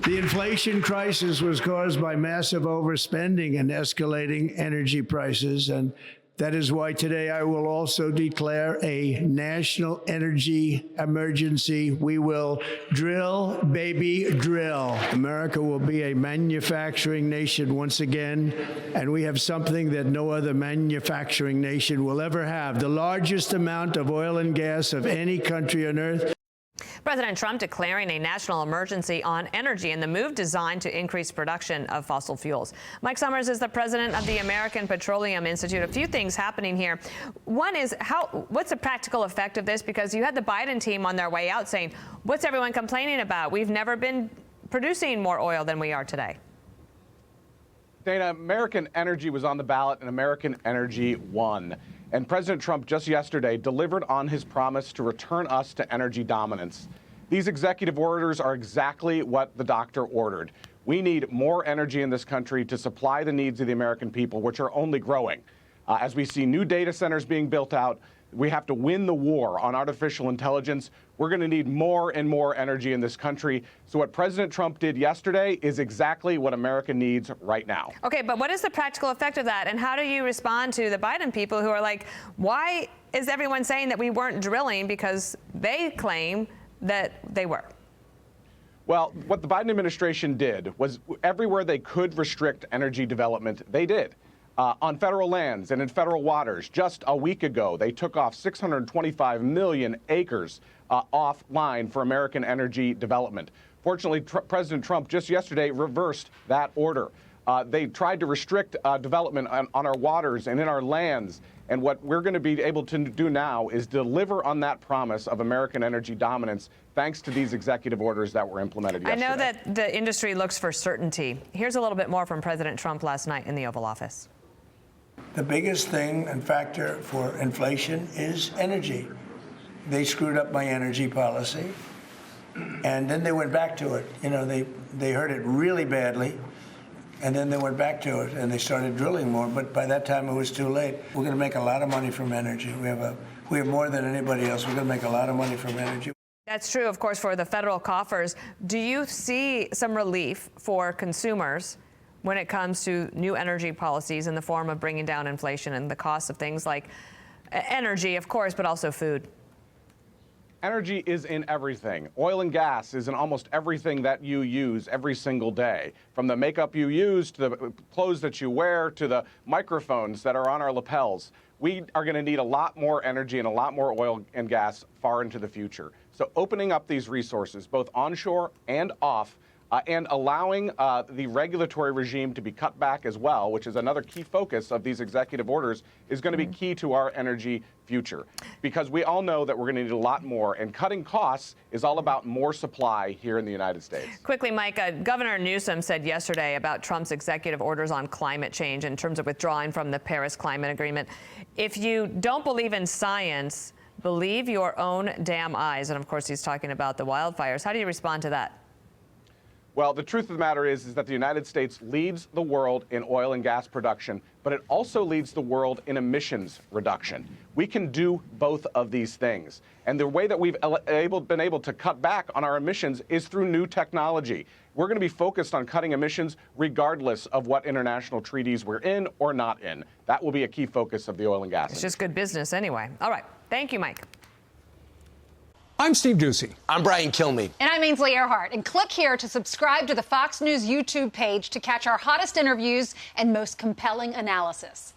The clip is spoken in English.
The inflation crisis was caused by massive overspending and escalating energy prices, and that is why today I will also declare a national energy emergency. We will drill, baby, drill. America will be a manufacturing nation once again, and we have something that no other manufacturing nation will ever have, the largest amount of oil and gas of any country on earth. President Trump declaring a national emergency on energy and the move designed to increase production of fossil fuels. Mike Sommers is the president of the American Petroleum Institute. A few things happening here. One is what's the practical effect of this? Because you had the Biden team on their way out saying, what's everyone complaining about? We've never been producing more oil than we are today. Dana, American energy was on the ballot and American energy won. And President Trump just yesterday delivered on his promise to return us to energy dominance. These executive orders are exactly what the doctor ordered. We need more energy in this country to supply the needs of the American people, which are only growing. As we see new data centers being built out, we have to win the war on artificial intelligence. We're going to need more and more energy in this country. So what President Trump did yesterday is exactly what America needs right now. Okay, but what is the practical effect of that? And how do you respond to the Biden people who are like, why is everyone saying that we weren't drilling? Because they claim that they were. Well, what the Biden administration did was everywhere they could restrict energy development, they did. On federal lands and in federal waters, just a week ago, they took off 625 million acres offline for American energy development. Fortunately, President Trump just yesterday reversed that order. They tried to restrict development on our waters and in our lands. And what we're going to be able to do now is deliver on that promise of American energy dominance, thanks to these executive orders that were implemented yesterday. I know that the industry looks for certainty. Here's a little bit more from President Trump last night in the Oval Office. The biggest thing and factor for inflation is energy. They screwed up my energy policy, and then they went back to it. You know, they heard it really badly, and then they went back to it, and they started drilling more, but by that time it was too late. We're going to make a lot of money from energy. We have more than anybody else. We're going to make a lot of money from energy. That's true, of course, for the federal coffers. Do you see some relief for consumers when it comes to new energy policies in the form of bringing down inflation and the cost of things like energy, of course, but also food? Energy is in everything. Oil and gas is in almost everything that you use every single day. From the makeup you use, to the clothes that you wear, to the microphones that are on our lapels. We are going to need a lot more energy and a lot more oil and gas far into the future. So opening up these resources, both onshore and off, and allowing the regulatory regime to be cut back as well, which is another key focus of these executive orders, is going to be key to our energy future. Because we all know that we're going to need a lot more, and cutting costs is all about more supply here in the United States. Quickly, Mike, Governor Newsom said yesterday about Trump's executive orders on climate change in terms of withdrawing from the Paris Climate Agreement. If you don't believe in science, believe your own damn eyes. And of course, he's talking about the wildfires. How do you respond to that? Well, the truth of the matter is that the United States leads the world in oil and gas production, but it also leads the world in emissions reduction. We can do both of these things. And the way that we've been able to cut back on our emissions is through new technology. We're going to be focused on cutting emissions regardless of what international treaties we're in or not in. That will be a key focus of the oil and gas industry. It's just good business anyway. All right. Thank you, Mike. I'm Steve Ducey. I'm Brian Kilmeade. And I'm Ainsley Earhart. And click here to subscribe to the Fox News YouTube page to catch our hottest interviews and most compelling analysis.